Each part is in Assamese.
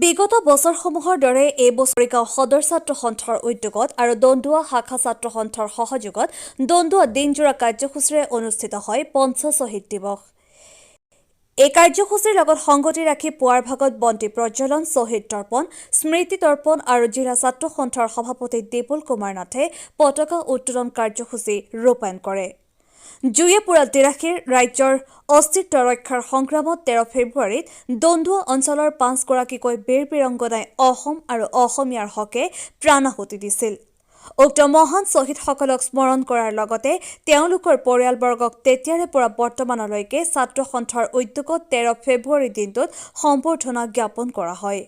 বিগত বছৰসমূহৰ দৰে এই বছৰ মৰিগাঁও সদৰ ছাত্ৰ সন্থাৰ উদ্যোগত আৰু দন্দুৱা শাখা ছাত্ৰ সন্থাৰ সহযোগত দন্দুৱা দিনজোৰা কাৰ্যসূচীৰে অনুষ্ঠিত হয় শ্বহীদ দিৱস। এই কাৰ্যসূচীৰ লগত সংগতি ৰাখি পুৱাৰ ভাগত বন্তি প্ৰজ্বলন, শ্বহীদ তৰ্পণ, স্মৃতি তৰ্পণ আৰু জিলা ছাত্ৰ সন্থাৰ সভাপতি দীপুল কুমাৰ নাথে পতাকা উত্তোলন কাৰ্যসূচী ৰূপায়ণ কৰে। জুয়ে পুৰা দিৰাশীৰ ৰাজ্যৰ অস্তিত্ব ৰক্ষাৰ সংগ্ৰামত 13 ফেব্ৰুৱাৰীত দন্দুৱা অঞ্চলৰ 5 গৰাকীকৈ বীৰ বীৰংগনাই অসম আৰু অসমীয়াৰ হকে প্ৰাণাহুতি দিছিল। উক্ত মহান শ্বহীদসকলক স্মৰণ কৰাৰ লগতে তেওঁলোকৰ পৰিয়ালবৰ্গক তেতিয়াৰে পৰা বৰ্তমানলৈকে ছাত্ৰ সন্থাৰ উদ্যোগত 13 ফেব্ৰুৱাৰী দিনটোত সম্বৰ্ধনা জ্ঞাপন কৰা হয়।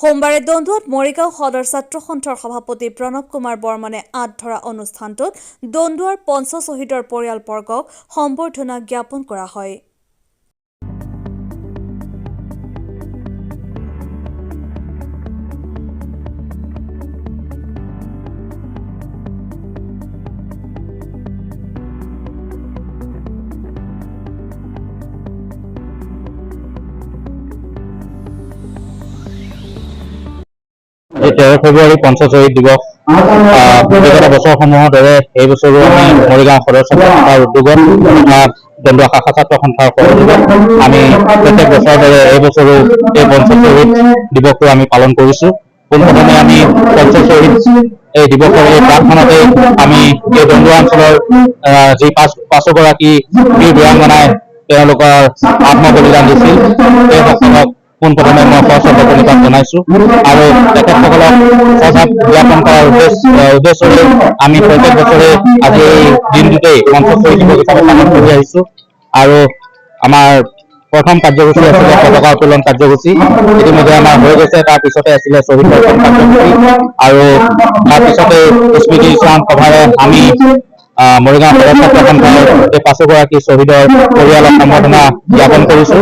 সোমবাৰে দন্দুৱাত মৰিগাঁও সদৰ ছাত্ৰ সন্থাৰ সভাপতি প্ৰণৱ কুমাৰ বৰ্মনে আঁত ধৰা অনুষ্ঠানটোত দন্দুৱাৰ শ্বহীদৰ পৰিয়ালবৰ্গক সম্বৰ্ধনা জ্ঞাপন কৰা হয়। এই 13 ফেব্ৰুৱাৰী শ্বহীদ দিৱস বিগত বছৰসমূহৰ দৰে এই বছৰো আমি মৰিগাঁও সদৰ ছাত্ৰ সন্থাৰ উদ্যোগত দন্দুৱা শাখা ছাত্ৰ সন্থাৰ সহযোগত আমি প্ৰত্যেক বছৰৰ দৰে এই বছৰো এই শ্বহীদ দিৱসটো আমি পালন কৰিছোঁ। পোনপ্ৰথমে আমি শ্বহীদ এই দিৱসৰ এই প্ৰাকখনতে আমি এই দন্দুৱা অঞ্চলৰ যি পাঁচোগৰাকী বীৰ বীৰাংগনাই তেওঁলোকৰ আত্মবলিদান দিছিল সেইসকলক পোনপ্ৰথমে মই সশ্ৰদ্ধ প্ৰণিপাত জনাইছোঁ আৰু তেখেতসকলক শ্ৰদ্ধা জ্ঞাপন কৰাৰ উদ্দেশ্যৰে আমি প্ৰত্যেক বছৰে আজি এই দিনটোতেই শ্বহীদ দিৱস হিচাপে পালন কৰি আহিছোঁ। আৰু আমাৰ প্ৰথম কাৰ্যসূচী আছিলে পতাকা উত্তোলন কাৰ্যসূচী, ইতিমধ্যে আমাৰ হৈ গৈছে। তাৰপিছতে আছিলে শ্বহীদ তৰ্পণ কাৰ্যসূচী আৰু তাৰপিছতে স্মৃতি সভাৰে আমি মৰিগাঁও সদৰ ছাত্ৰ সন্থাৰ এই 5 গৰাকী শ্বহীদৰ পৰিয়ালক সম্বৰ্ধনা জ্ঞাপন কৰিছোঁ।